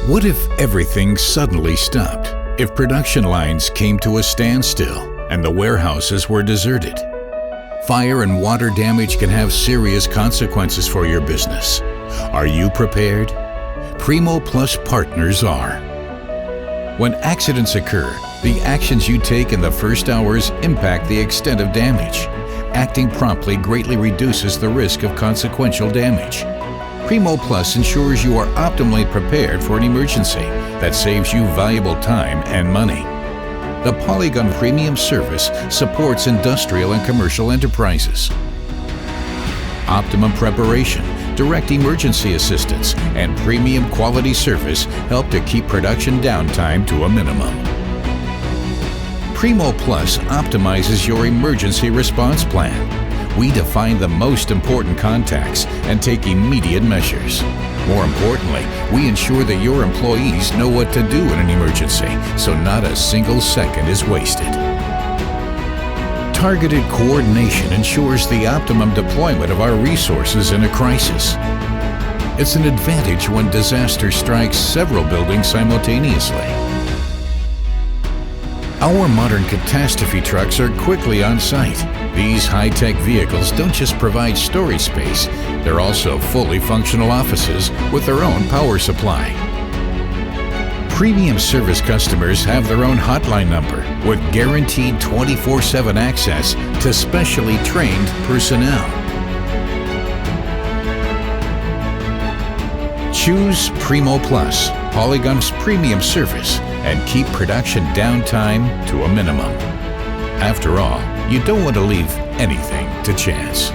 What if everything suddenly stopped? If production lines came to a standstill and the warehouses were deserted? Fire and water damage can have serious consequences for your business. Are you prepared? Primo Plus partners are. When accidents occur, the actions you take in the first hours impact the extent of damage. Acting promptly greatly reduces the risk of consequential damage. Primo Plus ensures you are optimally prepared for an emergency that saves you valuable time and money. The Polygon Premium service supports industrial and commercial enterprises. Optimum preparation, direct emergency assistance, and premium quality service help to keep production downtime to a minimum. Primo Plus optimizes your emergency response plan. We define the most important contacts and take immediate measures. More importantly, we ensure that your employees know what to do in an emergency, so not a single second is wasted. Targeted coordination ensures the optimum deployment of our resources in a crisis. It's an advantage when disaster strikes several buildings simultaneously. Our modern catastrophe trucks are quickly on site. These high-tech vehicles don't just provide storage space, they're also fully functional offices with their own power supply. Premium service customers have their own hotline number with guaranteed 24/7 access to specially trained personnel. Choose Primo Plus, Polygon's premium service, and keep production downtime to a minimum. After all, you don't want to leave anything to chance.